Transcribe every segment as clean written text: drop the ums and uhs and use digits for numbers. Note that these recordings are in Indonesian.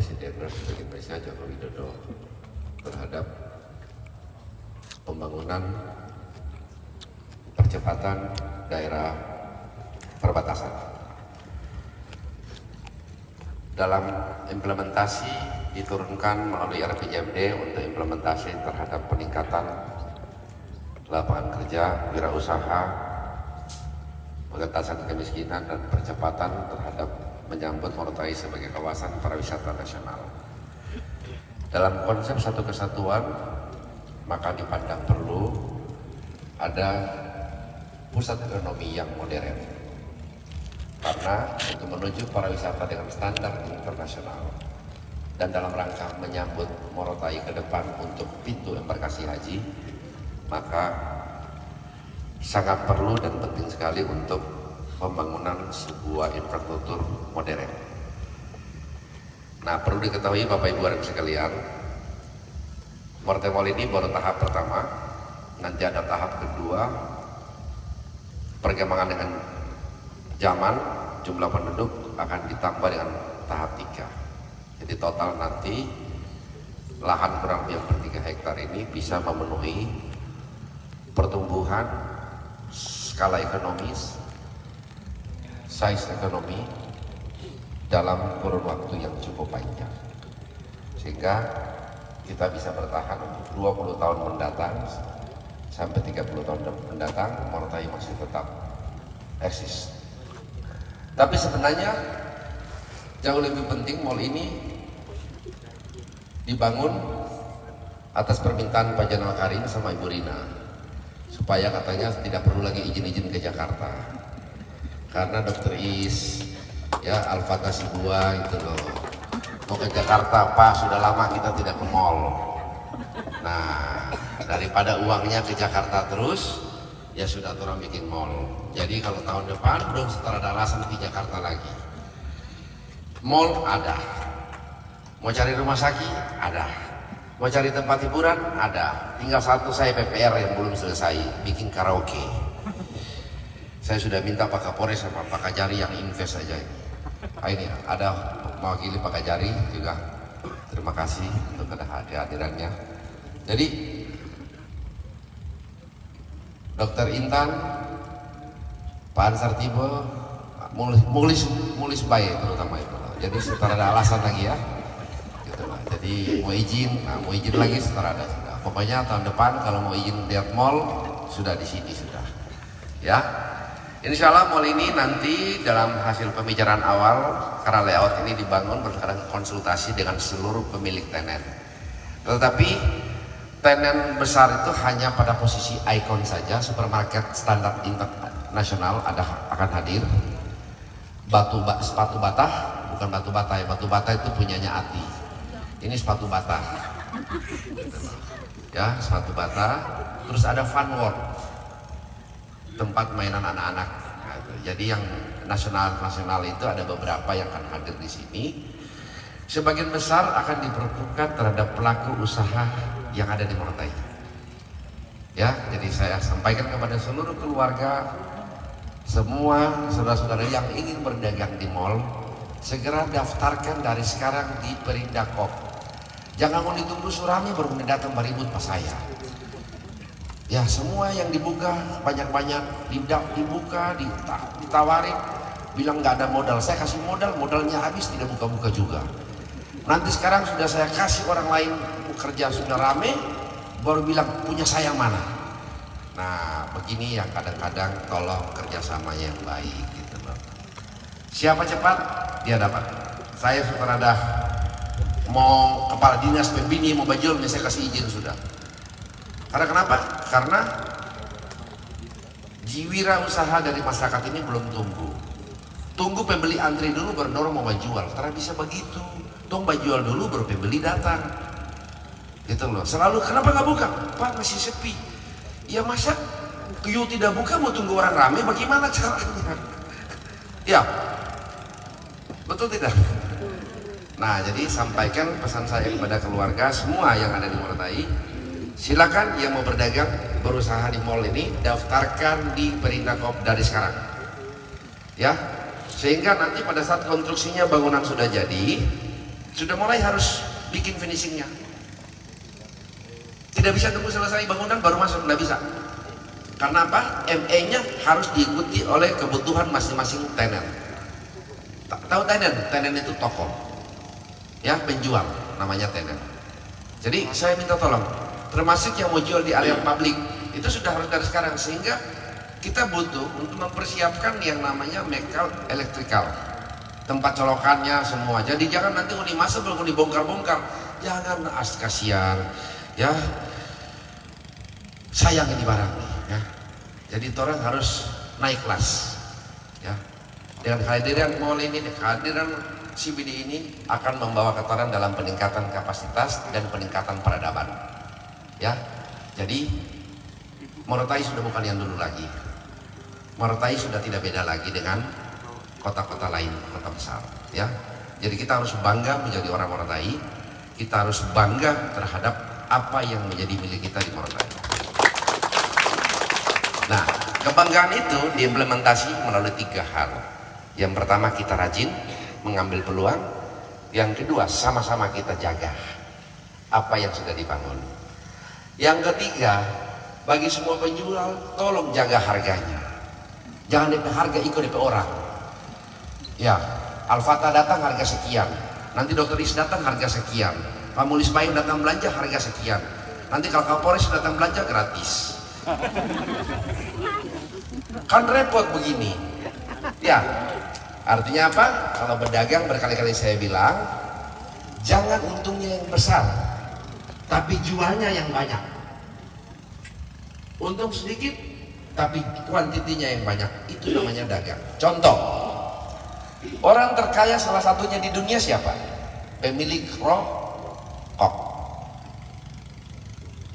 Presiden Republik Indonesia Joko Widodo terhadap pembangunan percepatan daerah perbatasan. Dalam implementasi diturunkan melalui RPJMD untuk implementasi terhadap peningkatan lapangan kerja, wirausaha, pengentasan kemiskinan dan percepatan terhadap menyambut Morotai sebagai kawasan pariwisata nasional. Dalam konsep satu kesatuan, maka dipandang perlu ada pusat ekonomi yang modern. Karena untuk menuju pariwisata dengan standar internasional dan dalam rangka menyambut Morotai ke depan untuk pintu embarkasi haji, maka sangat perlu dan penting sekali untuk pembangunan sebuah infrastruktur modern. Nah, perlu diketahui Bapak Ibu dan sekalian, Morotai Mall ini baru tahap pertama, nanti ada tahap kedua, perkembangan dengan zaman, jumlah penduduk akan ditambah dengan tahap 3. Jadi total nanti lahan kurang lebih per 3 hektar ini bisa memenuhi pertumbuhan skala ekonomis, size ekonomi dalam kurun waktu yang cukup panjang, sehingga kita bisa bertahan untuk 20 tahun mendatang sampai 30 tahun mendatang. Morotai masih tetap eksis. Tapi sebenarnya jauh lebih penting mall ini dibangun atas permintaan Pak Jenderal Karim sama Ibu Rina, supaya katanya tidak perlu lagi izin-izin ke Jakarta. Karena Dokter Is, ya Al-Fatah Sibua itu loh, mau ke Jakarta Pak, sudah lama kita tidak ke mall. Nah, daripada uangnya ke Jakarta terus, ya sudah orang bikin mall. Jadi kalau tahun depan belum setelah ada alasan di Jakarta lagi. Mall ada, mau cari rumah sakit ada, mau cari tempat hiburan ada. Tinggal satu saya PPR yang belum selesai, bikin karaoke. Saya sudah minta Pak Kapolres sama Pak Kajari yang invest saja ini. Nah, ini ada mewakili Pak Kajari juga. Terima kasih untuk kehadirannya. Jadi Dr. Intan, Pak Ansar Tibo, mulis baik terutama itu. Jadi setelah ada alasan lagi ya. Gitu lah. Jadi mau izin lagi setelah ada sudah. Pokoknya tahun depan kalau mau izin lihat mall sudah di sini sudah. Ya. Insya Allah mall ini nanti dalam hasil pembicaraan awal, karena layout ini dibangun berdasarkan konsultasi dengan seluruh pemilik tenan. Tetapi tenan besar itu hanya pada posisi ikon saja. Supermarket standar internasional akan hadir. Sepatu bata, bukan batu bata ya, batu bata itu punyanya Ati. Ini sepatu bata. Ya, sepatu bata. Terus ada Fun World, tempat mainan anak-anak. Nah, jadi yang nasional itu ada beberapa yang akan hadir di sini. Sebagian besar akan diperuntukkan terhadap pelaku usaha yang ada di Morotai. Ya, jadi saya sampaikan kepada seluruh keluarga, semua saudara-saudara yang ingin berdagang di mall, segera daftarkan dari sekarang di Perindakop. Jangan mau ditunggu Surami baru datang beribut pas saya. Ya, semua yang dibuka banyak-banyak dibuka, ditawarin, bilang nggak ada modal. Saya kasih modalnya habis, tidak buka-buka juga. Nanti sekarang sudah saya kasih orang lain kerja sudah rame, baru bilang punya saya mana. Nah, begini yang kadang-kadang tolong kerjasamanya yang baik gitu loh. Siapa cepat dia dapat. Saya sudah ada mau kepala dinas pembini mau bajulnya saya kasih izin sudah. Karena kenapa? Karena wirausaha dari masyarakat ini belum tumbuh. Tunggu pembeli antri dulu baru orang mau jual. Karena bisa begitu. Tunggu jual dulu baru pembeli datang. Gitu loh. Selalu kenapa nggak buka? Pak masih sepi. Ya masa you tidak buka mau tunggu orang rame? Bagaimana caranya? Ya, betul tidak? Nah, jadi sampaikan pesan saya kepada keluarga semua yang ada di Morotai. Silakan yang mau berdagang, berusaha di mall ini, daftarkan di Perindakop dari sekarang. Ya, sehingga nanti pada saat konstruksinya bangunan sudah jadi, Sudah mulai harus bikin finishingnya. Tidak bisa tunggu selesai bangunan baru masuk, tidak bisa. Karena apa? ME-nya harus diikuti oleh kebutuhan masing-masing tenant. Tahu tenant? Tenant itu toko, ya, penjual, namanya tenant. Jadi saya minta tolong, termasuk yang mau jual di area publik, itu sudah harus dari sekarang, sehingga kita butuh untuk mempersiapkan yang namanya mechanical, electrical, tempat colokannya semua. Jadi jangan nanti uni masuk belum dibongkar-bongkar, jangan, kasihan, ya, sayang ini barang, ya. Jadi orang harus naik kelas, ya. Dengan kehadiran mall ini, kehadiran CBD ini akan membawa ketoran dalam peningkatan kapasitas dan peningkatan peradaban, ya. Jadi Morotai sudah bukan yang dulu lagi. Morotai sudah tidak beda lagi dengan kota-kota lain, kota besar, ya. Jadi kita harus bangga menjadi orang Morotai. Kita harus bangga terhadap apa yang menjadi milik kita di Morotai. Nah, kebanggaan itu diimplementasi melalui 3 hal. Yang pertama, kita rajin mengambil peluang. Yang kedua, sama-sama kita jaga apa yang sudah dibangun. Yang ketiga, bagi semua penjual, tolong jaga harganya. Jangan DP harga ikut DP orang. Ya, Al-Fatah datang harga sekian, nanti Dr. Is datang harga sekian, Pak Mulis Baik datang belanja harga sekian, nanti kalau Kapolres datang belanja gratis. Kan repot begini. Ya, artinya apa? Kalau berdagang, berkali-kali saya bilang, jangan untungnya yang besar, tapi jualnya yang banyak. Untung sedikit, tapi kuantitinya yang banyak. Itu namanya dagang. Contoh, orang terkaya salah satunya di dunia siapa? Pemilik rokok.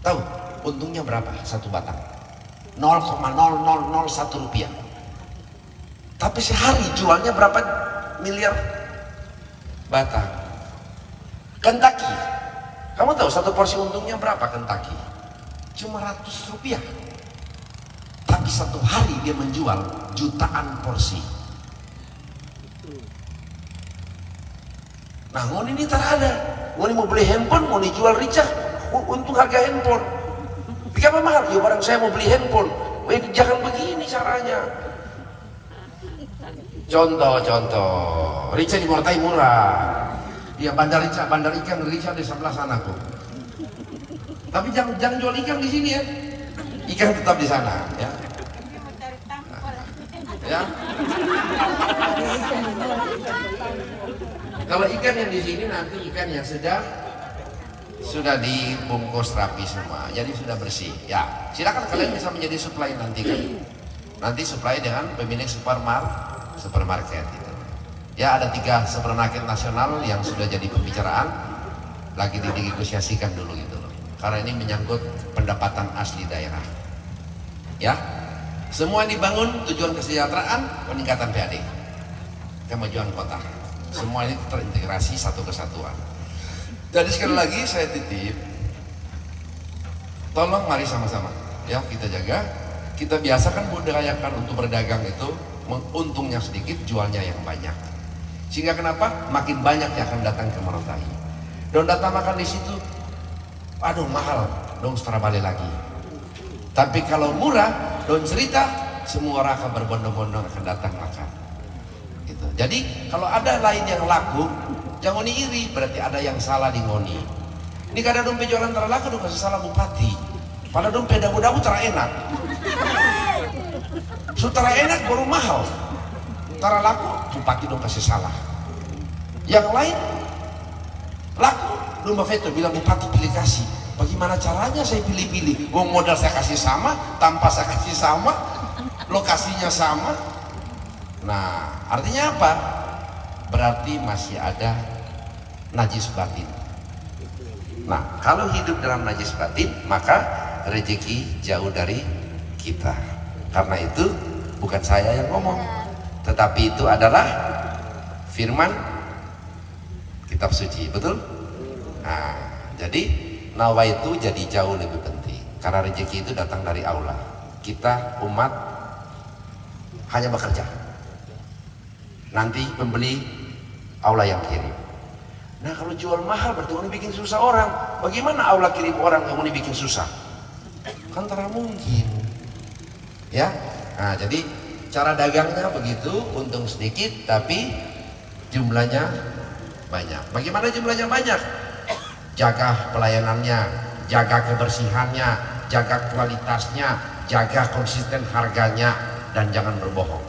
Tahu untungnya berapa satu batang? 0,0001 rupiah. Tapi sehari jualnya berapa miliar batang? Kentucky, kamu tahu satu porsi untungnya berapa Kentucky? Cuma 100 rupiah. Tapi satu hari dia menjual jutaan porsi. Nah, ngoni ini terada. Ngoni mau beli handphone, mau dijual Richard, untung harga handphone. Kenapa mahal? Ya barang saya mau beli handphone. Jangan begini caranya. Contoh, Richard di Morotai murah. Ya, bandar ikan Richard di sebelah sana kok. Tapi jangan jual ikan di sini ya. Ikan tetap di sana, ya. Ya. Kalau ikan yang di sini nanti ikan yang sudah dibungkus rapi semua, jadi sudah bersih. Ya, silakan kalian bisa menjadi supply nanti kan. Nanti supply dengan pemilik supermarket itu. Ya, ada 3 supermarket nasional yang sudah jadi pembicaraan, lagi dinegosiasikan dulu gitu loh. Karena ini menyangkut pendapatan asli daerah. Ya, semua dibangun tujuan kesejahteraan, peningkatan PAD, kemajuan kota. Semua ini terintegrasi satu kesatuan. Jadi sekali lagi saya titip, tolong mari sama-sama, ya, kita jaga, kita biasakan budayakan untuk berdagang itu, untungnya sedikit, jualnya yang banyak. Sehingga kenapa? Makin banyak yang akan datang ke Morotai. Don datang makan di situ, aduh mahal, dong setara balik lagi. Tapi kalau murah, don cerita, semua orang akan berbondong-bondong akan datang makan. Gitu. Jadi kalau ada lain yang laku, jangan ngoni iri, berarti ada yang salah di ngoni. Ini kadang dong penjualan terlaku, dong kasih salah bupati. Padahal dong pedabu-dabu terenak. Sutara enak baru mahal. Tara laku, bupati dong kasih salah. Yang lain laku, dong Veto bilang bupati pilih kasih. Bagaimana caranya saya pilih-pilih? Uang modal saya kasih sama, tanpa saya kasih sama, lokasinya sama. Nah, artinya apa? Berarti masih ada najis batin. Nah, kalau hidup dalam najis batin, maka rezeki jauh dari kita. Karena itu bukan saya yang ngomong, tetapi itu adalah firman kitab suci, betul? Nah, jadi nawa itu jadi jauh lebih penting, karena rezeki itu datang dari Allah. Kita umat hanya bekerja, nanti pembeli Allah yang kirim. Nah kalau jual mahal berarti mau bikin susah orang. Bagaimana Allah kirim orang yang mau bikin susah? Kan tak mungkin. Ya, nah jadi cara dagangnya begitu, untung sedikit tapi jumlahnya banyak. Bagaimana jumlahnya banyak? Jaga pelayanannya, jaga kebersihannya, jaga kualitasnya, jaga konsisten harganya, dan jangan berbohong.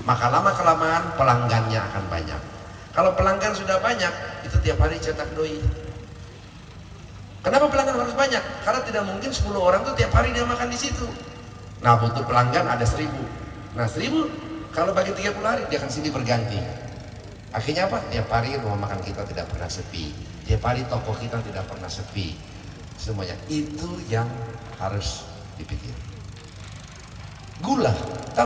Maka lama kelamaan pelanggannya akan banyak. Kalau pelanggan sudah banyak, itu tiap hari cetak doi. Kenapa pelanggan harus banyak? Karena tidak mungkin 10 orang tuh tiap hari dia makan di situ. Nah butuh pelanggan ada 1000. Nah 1000 kalau bagi 30 hari dia akan sini berganti. Akhirnya apa? Tiap hari rumah makan kita tidak pernah sepi. Tiap hari toko kita tidak pernah sepi. Semuanya itu yang harus dipikir. Gula